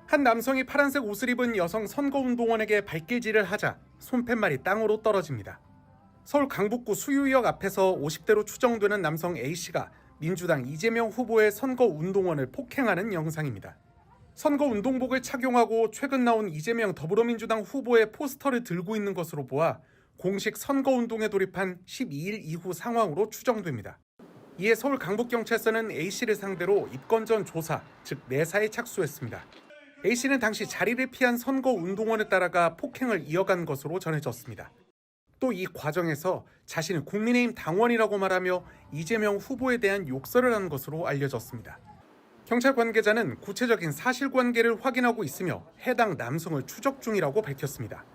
한 남성이 파란색 옷을 입은 여성 선거운동원에게 발길질을 하자 손팻말이 땅으로 떨어집니다. 서울 강북구 수유역 앞에서 50대로 추정되는 남성 A씨가 민주당 이재명 후보의 선거운동원을 폭행하는 영상입니다. 선거운동복을 착용하고 최근 나온 이재명 더불어민주당 후보의 포스터를 들고 있는 것으로 보아 공식 선거운동에 돌입한 12일 이후 상황으로 추정됩니다. 이에 서울 강북경찰서는 A씨를 상대로 입건 전 조사, 즉 내사에 착수했습니다. A씨는 당시 자리를 피한 선거운동원에 따라가 폭행을 이어간 것으로 전해졌습니다. 또 이 과정에서 자신은 국민의힘 당원이라고 말하며 이재명 후보에 대한 욕설을 한 것으로 알려졌습니다. 경찰 관계자는 구체적인 사실관계를 확인하고 있으며 해당 남성을 추적 중이라고 밝혔습니다.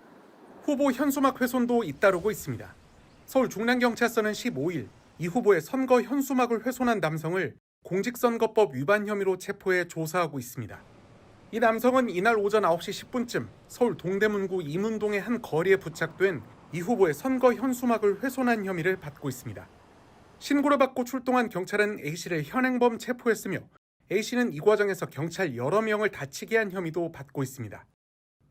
후보 현수막 훼손도 잇따르고 있습니다. 서울 중랑경찰서는 15일 이 후보의 선거 현수막을 훼손한 남성을 공직선거법 위반 혐의로 체포해 조사하고 있습니다. 이 남성은 이날 오전 9시 10분쯤 서울 동대문구 이문동의 한 거리에 부착된 이 후보의 선거 현수막을 훼손한 혐의를 받고 있습니다. 신고를 받고 출동한 경찰은 A씨를 현행범 체포했으며 A씨는 이 과정에서 경찰 여러 명을 다치게 한 혐의도 받고 있습니다.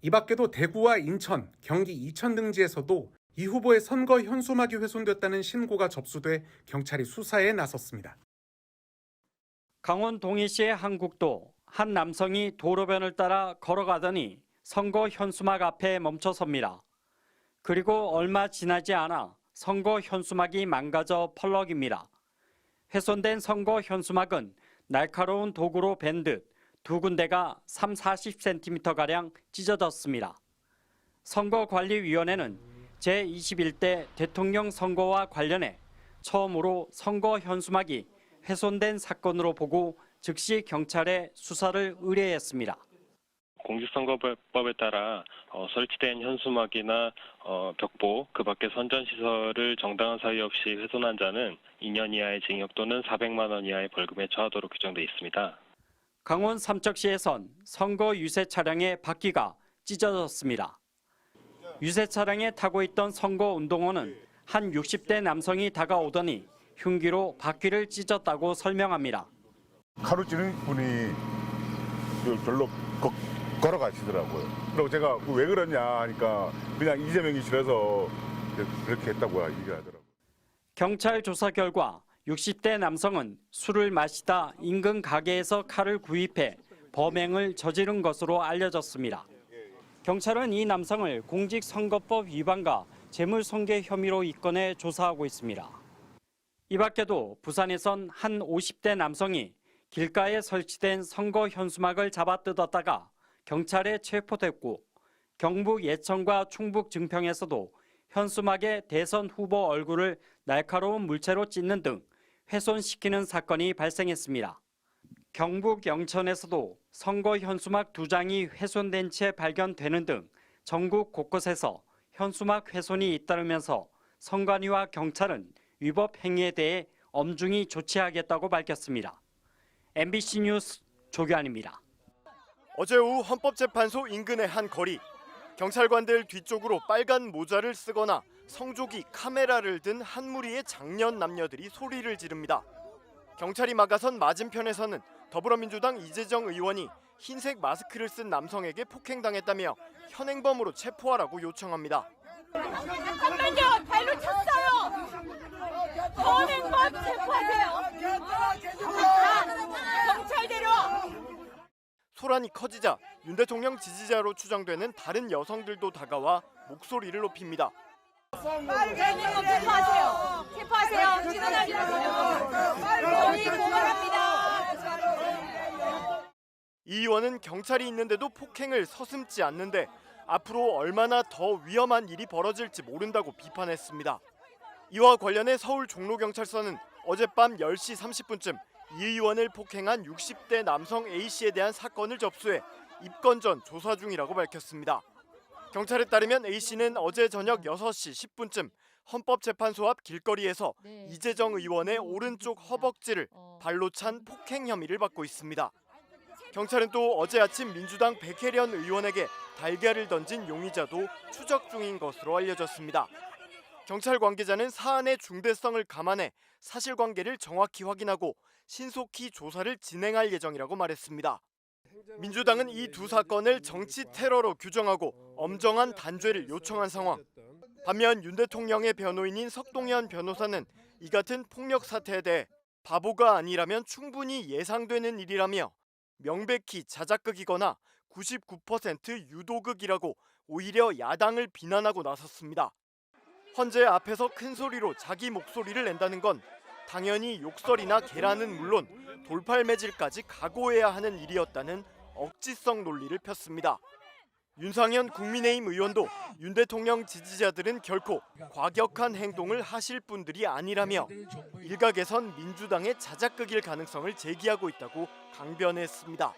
이 밖에도 대구와 인천, 경기 이천 등지에서도 이 후보의 선거 현수막이 훼손됐다는 신고가 접수돼 경찰이 수사에 나섰습니다. 강원 동해시의 한 국도, 한 남성이 도로변을 따라 걸어가더니 선거 현수막 앞에 멈춰섭니다. 그리고 얼마 지나지 않아 선거 현수막이 망가져 펄럭입니다. 훼손된 선거 현수막은 날카로운 도구로 벤 듯 두 군데가 30-40cm가량 찢어졌습니다. 선거관리위원회는 제21대 대통령 선거와 관련해 처음으로 선거 현수막이 훼손된 사건으로 보고 즉시 경찰에 수사를 의뢰했습니다. 공직선거법에 따라 설치된 현수막이나 벽보, 그 밖의 선전시설을 정당한 사유 없이 훼손한 자는 2년 이하의 징역 또는 400만 원 이하의 벌금에 처하도록 규정돼 있습니다. 강원 삼척시에선 선거 유세 차량의 바퀴가 찢어졌습니다. 유세 차량에 타고 있던 선거운동원은 한 60대 남성이 다가오더니 흉기로 바퀴를 찢었다고 설명합니다. 칼을 찌는 분이 별로 걸어가시더라고요. 그리고 제가 왜 그러냐 하니까 그냥 이재명이 싫어서 그렇게 했다고 얘기하더라고요. 경찰 조사 결과 60대 남성은 술을 마시다 인근 가게에서 칼을 구입해 범행을 저지른 것으로 알려졌습니다. 경찰은 이 남성을 공직선거법 위반과 재물손괴 혐의로 입건해 조사하고 있습니다. 이 밖에도 부산에선 한 50대 남성이 길가에 설치된 선거 현수막을 잡아뜯었다가 경찰에 체포됐고 경북 예천과 충북 증평에서도 현수막에 대선 후보 얼굴을 날카로운 물체로 찢는 등 훼손시키는 사건이 발생했습니다. 경북 영천에서도 선거 현수막 2장이 훼손된 채 발견되는 등 전국 곳곳에서 현수막 훼손이 잇따르면서 선관위와 경찰은 위법 행위에 대해 엄중히 조치하겠다고 밝혔습니다. MBC 뉴스 조규환입니다. 어제 오후 헌법재판소 인근의 한 거리. 경찰관들 뒤쪽으로 빨간 모자를 쓰거나 성조기 카메라를 든 한 무리의 장년 남녀들이 소리를 지릅니다. 경찰이 막아선 맞은편에서는 더불어민주당 이재정 의원이 흰색 마스크를 쓴 남성에게 폭행당했다며 현행범으로 체포하라고 요청합니다. 잠깐만요. 발로 찼어요. 현행범 체포하세요. 경찰 데려와. 소란이 커지자 윤 대통령 지지자로 추정되는 다른 여성들도 다가와 목소리를 높입니다. 현행범 체포하세요. 체포하세요. 지나가지 마세요. 저희 고발합니다. 이 의원은 경찰이 있는데도 폭행을 서슴지 않는데 앞으로 얼마나 더 위험한 일이 벌어질지 모른다고 비판했습니다. 이와 관련해 서울 종로경찰서는 어젯밤 10시 30분쯤 이 의원을 폭행한 60대 남성 A씨에 대한 사건을 접수해 입건 전 조사 중이라고 밝혔습니다. 경찰에 따르면 A씨는 어제 저녁 6시 10분쯤 헌법재판소 앞 길거리에서 이재정 의원의 오른쪽 허벅지를 발로 찬 폭행 혐의를 받고 있습니다. 경찰은 또 어제 아침 민주당 백혜련 의원에게 달걀을 던진 용의자도 추적 중인 것으로 알려졌습니다. 경찰 관계자는 사안의 중대성을 감안해 사실관계를 정확히 확인하고 신속히 조사를 진행할 예정이라고 말했습니다. 민주당은 이 두 사건을 정치 테러로 규정하고 엄정한 단죄를 요청한 상황. 반면 윤 대통령의 변호인인 석동현 변호사는 이 같은 폭력 사태에 대해 바보가 아니라면 충분히 예상되는 일이라며 명백히 자작극이거나 99% 유도극이라고 오히려 야당을 비난하고 나섰습니다. 헌재 앞에서 큰 소리로 자기 목소리를 낸다는 건 당연히 욕설이나 계란은 물론 돌팔매질까지 각오해야 하는 일이었다는 억지성 논리를 폈습니다. 윤상현 국민의힘 의원도 윤 대통령 지지자들은 결코 과격한 행동을 하실 분들이 아니라며 일각에선 민주당의 자작극일 가능성을 제기하고 있다고 강변했습니다.